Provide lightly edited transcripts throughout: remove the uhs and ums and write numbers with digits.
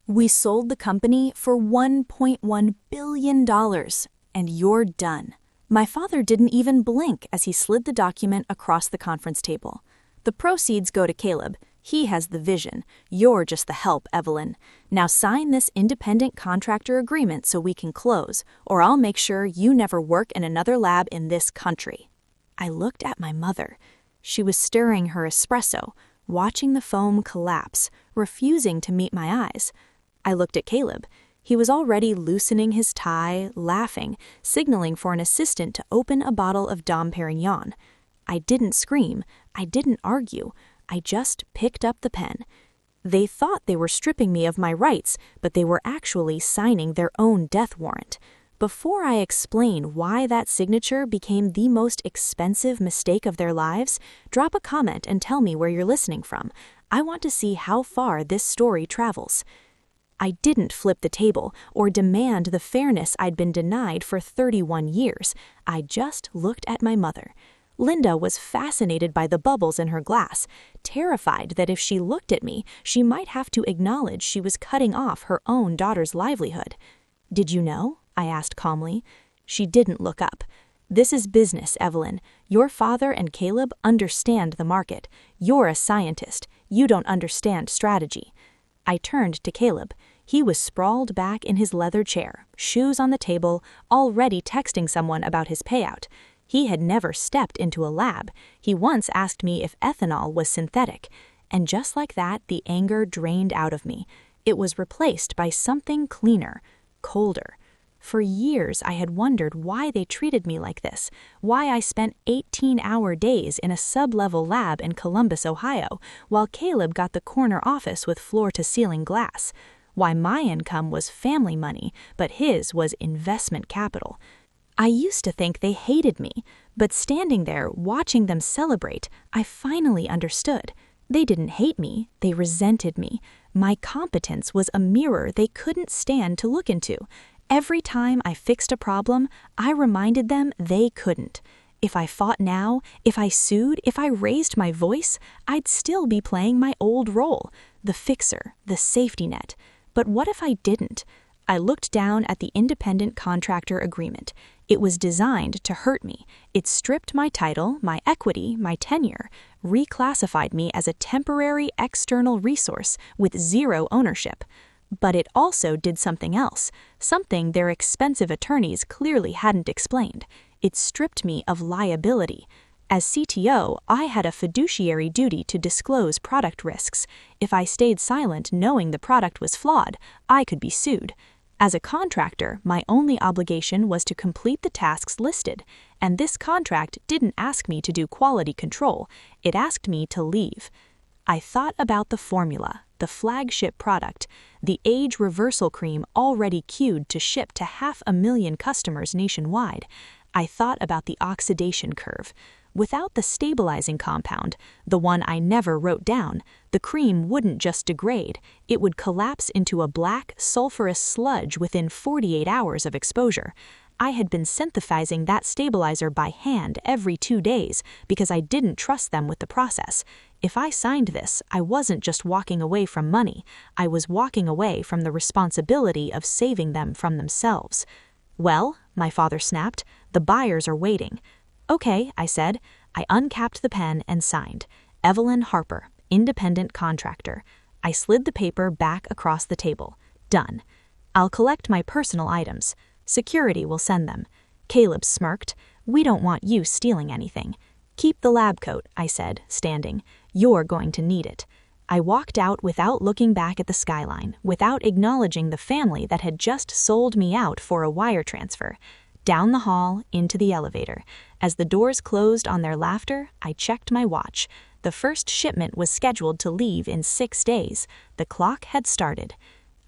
We sold the company for $1.1 billion, and you're done. My father didn't even blink as he slid the document across the conference table. The proceeds go to Caleb. He has the vision. You're just the help, Evelyn. Now sign this independent contractor agreement so we can close, or I'll make sure you never work in another lab in this country. I looked at my mother. She was stirring her espresso, watching the foam collapse, refusing to meet my eyes. I looked at Caleb. He was already loosening his tie, laughing, signaling for an assistant to open a bottle of Dom Perignon. I didn't scream. I didn't argue. I just picked up the pen. They thought they were stripping me of my rights, but they were actually signing their own death warrant. Before I explain why that signature became the most expensive mistake of their lives, drop a comment and tell me where you're listening from. I want to see how far this story travels. I didn't flip the table or demand the fairness I'd been denied for 31 years. I just looked at my mother. Linda was fascinated by the bubbles in her glass, terrified that if she looked at me, she might have to acknowledge she was cutting off her own daughter's livelihood. "Did you know?" I asked calmly. She didn't look up. "This is business, Evelyn. Your father and Caleb understand the market. You're a scientist. You don't understand strategy." I turned to Caleb. He was sprawled back in his leather chair, shoes on the table, already texting someone about his payout. He had never stepped into a lab. He once asked me if ethanol was synthetic. And just like that, the anger drained out of me. It was replaced by something cleaner, colder. For years, I had wondered why they treated me like this, why I spent 18-hour days in a sub-level lab in Columbus, Ohio, while Caleb got the corner office with floor-to-ceiling glass, why my income was family money, but his was investment capital. I used to think they hated me, but standing there watching them celebrate, I finally understood. They didn't hate me, they resented me. My competence was a mirror they couldn't stand to look into. Every time I fixed a problem, I reminded them they couldn't. If I fought now, if I sued, if I raised my voice, I'd still be playing my old role, the fixer, the safety net. But what if I didn't? I looked down at the independent contractor agreement. It was designed to hurt me. It stripped my title, my equity, my tenure, reclassified me as a temporary external resource with zero ownership. But it also did something else, something their expensive attorneys clearly hadn't explained. It stripped me of liability. As CTO, I had a fiduciary duty to disclose product risks. If I stayed silent knowing the product was flawed, I could be sued. As a contractor, my only obligation was to complete the tasks listed, and this contract didn't ask me to do quality control. It asked me to leave. I thought about the formula, the flagship product, the age reversal cream already queued to ship to 500,000 customers nationwide. I thought about the oxidation curve. Without the stabilizing compound, the one I never wrote down, the cream wouldn't just degrade, it would collapse into a black, sulfurous sludge within 48 hours of exposure. I had been synthesizing that stabilizer by hand every 2 days because I didn't trust them with the process. If I signed this, I wasn't just walking away from money, I was walking away from the responsibility of saving them from themselves. "Well," my father snapped, "the buyers are waiting." "Okay," I said. I uncapped the pen and signed. Evelyn Harper, independent contractor. I slid the paper back across the table. Done. "I'll collect my personal items. Security will send them." Caleb smirked. "We don't want you stealing anything." "Keep the lab coat," I said, standing. "You're going to need it." I walked out without looking back at the skyline, without acknowledging the family that had just sold me out for a wire transfer. Down the hall, into the elevator. As the doors closed on their laughter, I checked my watch. The first shipment was scheduled to leave in 6 days. The clock had started.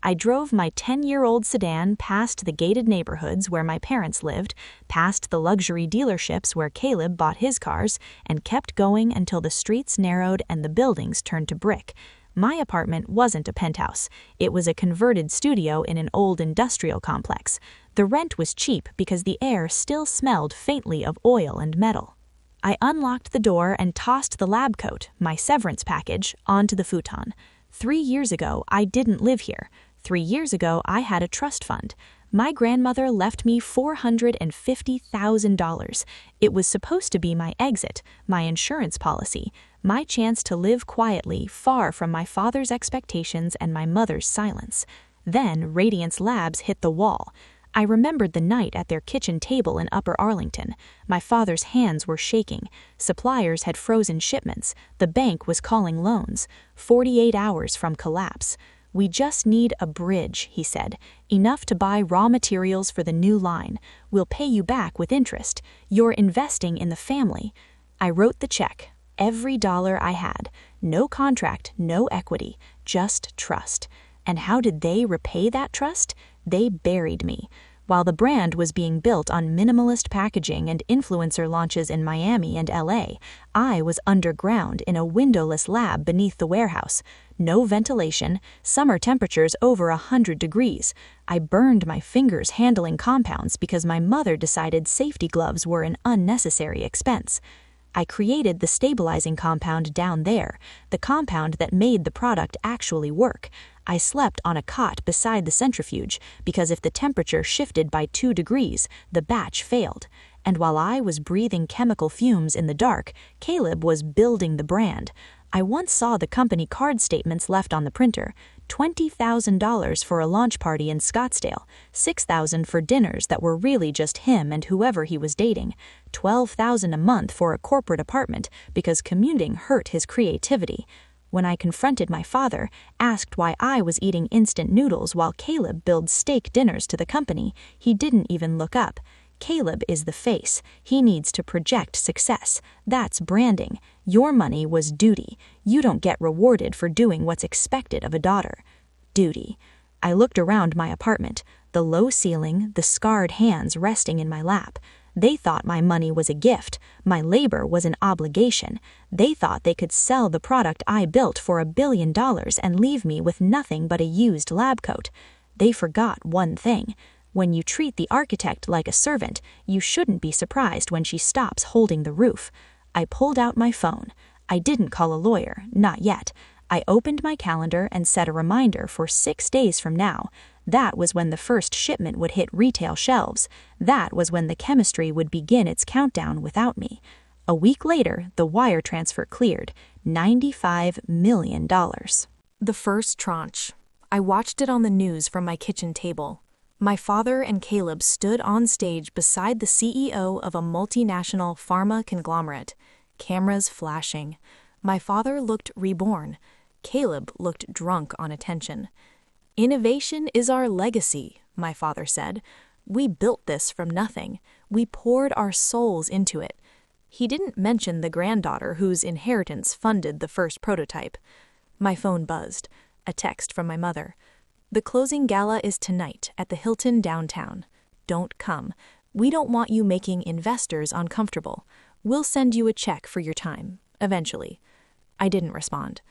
I drove my 10-year-old sedan past the gated neighborhoods where my parents lived, past the luxury dealerships where Caleb bought his cars, and kept going until the streets narrowed and the buildings turned to brick. My apartment wasn't a penthouse. It was a converted studio in an old industrial complex. The rent was cheap because the air still smelled faintly of oil and metal. I unlocked the door and tossed the lab coat, my severance package, onto the futon. 3 years ago, I didn't live here. 3 years ago, I had a trust fund. My grandmother left me $450,000. It was supposed to be my exit, my insurance policy, my chance to live quietly, far from my father's expectations and my mother's silence. Then Radiance Labs hit the wall. I remembered the night at their kitchen table in Upper Arlington. My father's hands were shaking. Suppliers had frozen shipments. The bank was calling loans. 48 hours from collapse. "We just need a bridge," he said. "Enough to buy raw materials for the new line. We'll pay you back with interest. You're investing in the family." I wrote the check. Every dollar I had. No contract, no equity, just trust. And how did they repay that trust? They buried me. While the brand was being built on minimalist packaging and influencer launches in Miami and LA, I was underground in a windowless lab beneath the warehouse. No ventilation, summer temperatures over 100 degrees. I burned my fingers handling compounds because my mother decided safety gloves were an unnecessary expense. I created the stabilizing compound down there, the compound that made the product actually work. I slept on a cot beside the centrifuge because if the temperature shifted by 2 degrees, the batch failed. And while I was breathing chemical fumes in the dark, Caleb was building the brand. I once saw the company card statements left on the printer. $20,000 for a launch party in Scottsdale, $6,000 for dinners that were really just him and whoever he was dating, $12,000 a month for a corporate apartment because commuting hurt his creativity. When I confronted my father, asked why I was eating instant noodles while Caleb builds steak dinners to the company, he didn't even look up. Caleb is the face. He needs to project success. That's branding. Your money was duty. You don't get rewarded for doing what's expected of a daughter. Duty. I looked around my apartment, the low ceiling, the scarred hands resting in my lap. They thought my money was a gift. My labor was an obligation. They thought they could sell the product I built for $1 billion and leave me with nothing but a used lab coat. They forgot one thing. When you treat the architect like a servant, you shouldn't be surprised when she stops holding the roof. I pulled out my phone. I didn't call a lawyer, not yet. I opened my calendar and set a reminder for 6 days from now. That was when the first shipment would hit retail shelves. That was when the chemistry would begin its countdown without me. A week later, the wire transfer cleared. $95 million. The first tranche. I watched it on the news from my kitchen table. My father and Caleb stood on stage beside the CEO of a multinational pharma conglomerate. Cameras flashing. My father looked reborn. Caleb looked drunk on attention. "Innovation is our legacy," my father said. "We built this from nothing. We poured our souls into it." He didn't mention the granddaughter whose inheritance funded the first prototype. My phone buzzed. A text from my mother. "The closing gala is tonight at the Hilton downtown. Don't come. We don't want you making investors uncomfortable. We'll send you a check for your time, eventually." I didn't respond.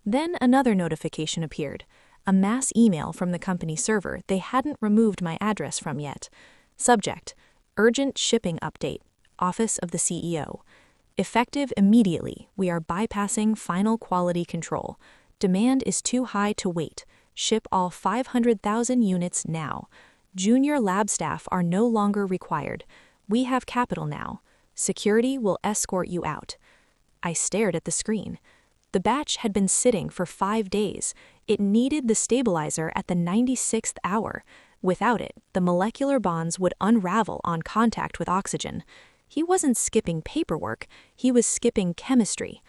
Then another notification appeared. A mass email from the company server they hadn't removed my address from yet. Subject: Urgent shipping update. Office of the CEO. Effective immediately. We are bypassing final quality control. Demand is too high to wait. Ship all 500,000 units now. Junior lab staff are no longer required. We have capital now. Security will escort you out. I stared at the screen. The batch had been sitting for 5 days. It needed the stabilizer at the 96th hour. Without it, the molecular bonds would unravel on contact with oxygen. He wasn't skipping paperwork, he was skipping chemistry.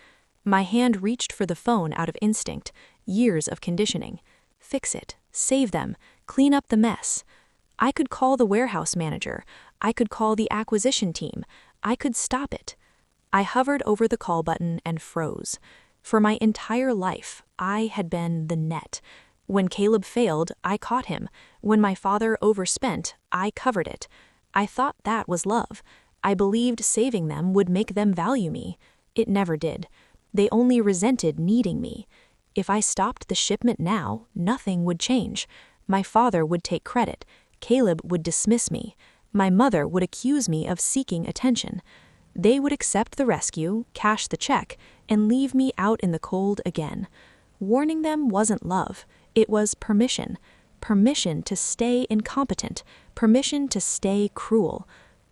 My hand reached for the phone out of instinct, years of conditioning. Fix it, save them, clean up the mess. I could call the warehouse manager. I could call the acquisition team. I could stop it. I hovered over the call button and froze. For my entire life, I had been the net. When Caleb failed, I caught him. When my father overspent, I covered it. I thought that was love. I believed saving them would make them value me. It never did. They only resented needing me. If I stopped the shipment now, nothing would change. My father would take credit. Caleb would dismiss me. My mother would accuse me of seeking attention. They would accept the rescue, cash the check, and leave me out in the cold again. Warning them wasn't love. It was permission. permission to stay incompetent, permission to stay cruel.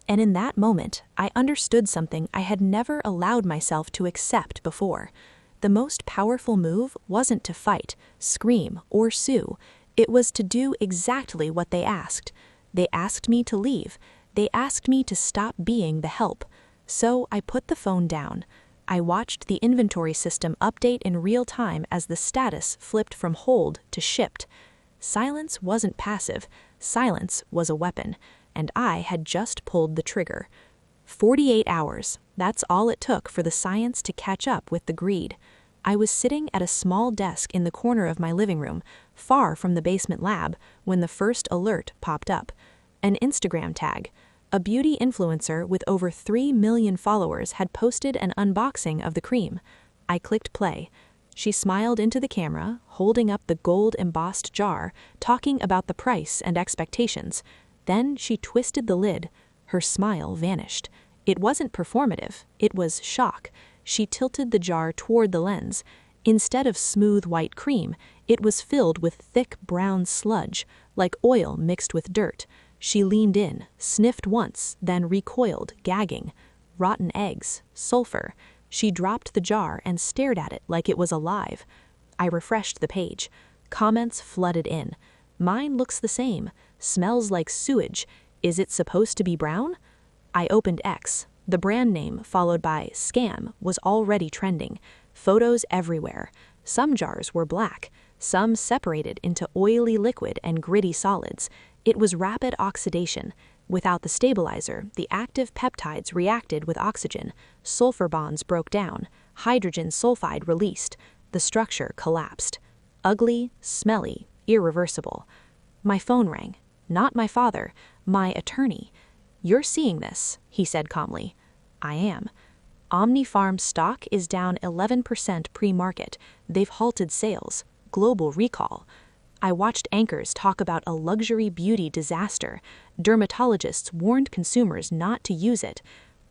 And in that moment, I understood something I had never allowed myself to accept before. The most powerful move wasn't to fight, scream, or sue. It was to do exactly what they asked. They asked me to leave. They asked me to stop being the help. So I put the phone down. I watched the inventory system update in real time as the status flipped from hold to shipped. Silence wasn't passive. Silence was a weapon, and I had just pulled the trigger. 48 hours. That's all it took for the science to catch up with the greed. I was sitting at a small desk in the corner of my living room, far from the basement lab, when the first alert popped up. An Instagram tag. A beauty influencer with over 3 million followers had posted an unboxing of the cream. I clicked play. She smiled into the camera, holding up the gold-embossed jar, talking about the price and expectations. Then she twisted the lid. Her smile vanished. It wasn't performative. It was shock. She tilted the jar toward the lens. Instead of smooth white cream, it was filled with thick brown sludge, like oil mixed with dirt. She leaned in, sniffed once, then recoiled, gagging. Rotten eggs, sulfur. She dropped the jar and stared at it like it was alive. I refreshed the page. Comments flooded in. Mine looks the same. Smells like sewage. Is it supposed to be brown? I opened X. The brand name, followed by scam, was already trending. Photos everywhere. Some jars were black. Some separated into oily liquid and gritty solids. It was rapid oxidation. Without the stabilizer, the active peptides reacted with oxygen. Sulfur bonds broke down. Hydrogen sulfide released. The structure collapsed. Ugly, smelly, irreversible. My phone rang. Not my father, my attorney. "You're seeing this," he said calmly. "I am. Omnifarm stock is down 11% pre-market. They've halted sales. Global recall." I watched anchors talk about a luxury beauty disaster. Dermatologists warned consumers not to use it.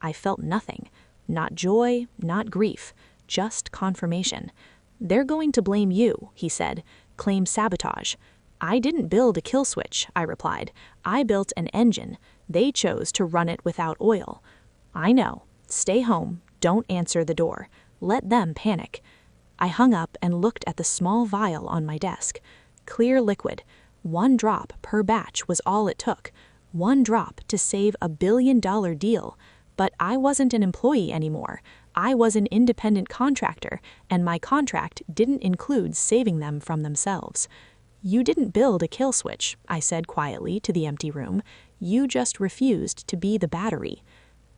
I felt nothing. Not joy, not grief. Just confirmation. "They're going to blame you," he said. "Claim sabotage." "I didn't build a kill switch," I replied. "I built an engine. They chose to run it without oil." "I know. Stay home. Don't answer the door. Let them panic." I hung up and looked at the small vial on my desk. Clear liquid. 1 drop per batch was all it took. 1 drop to save a billion-dollar deal. But I wasn't an employee anymore. I was an independent contractor, and my contract didn't include saving them from themselves. "You didn't build a kill switch," I said quietly to the empty room. "You just refused to be the battery."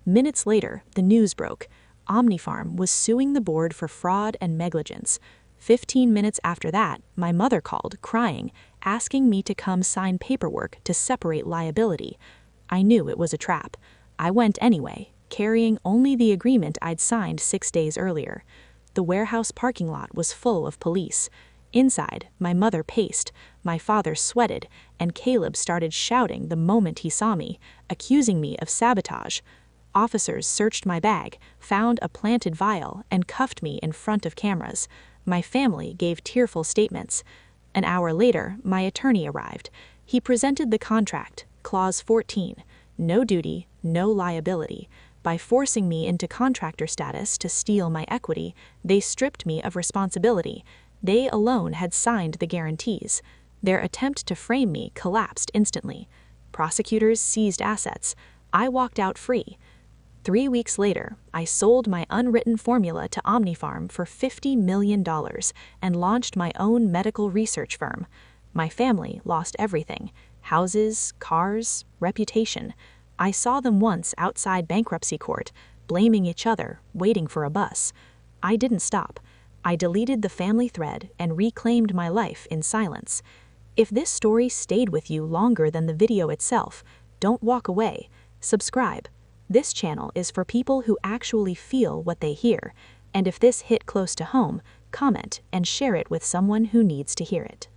Minutes later, the news broke. Omnifarm was suing the board for fraud and negligence. 15 minutes after that, my mother called, crying, asking me to come sign paperwork to separate liability. I knew it was a trap. I went anyway, carrying only the agreement I'd signed 6 days earlier. The warehouse parking lot was full of police. Inside, my mother paced, my father sweated, and Caleb started shouting the moment he saw me, accusing me of sabotage. Officers searched my bag, found a planted vial, and cuffed me in front of cameras. My family gave tearful statements. An hour later, my attorney arrived. He presented the contract, Clause 14, no duty, no liability. By forcing me into contractor status to steal my equity, they stripped me of responsibility. They alone had signed the guarantees. Their attempt to frame me collapsed instantly. Prosecutors seized assets. I walked out free. 3 weeks later, I sold my unwritten formula to Omnifarm for $50 million and launched my own medical research firm. My family lost everything: houses, cars, reputation. I saw them once outside bankruptcy court, blaming each other, waiting for a bus. I didn't stop. I deleted the family thread and reclaimed my life in silence. If this story stayed with you longer than the video itself, don't walk away. Subscribe. This channel is for people who actually feel what they hear, and if this hit close to home, comment and share it with someone who needs to hear it.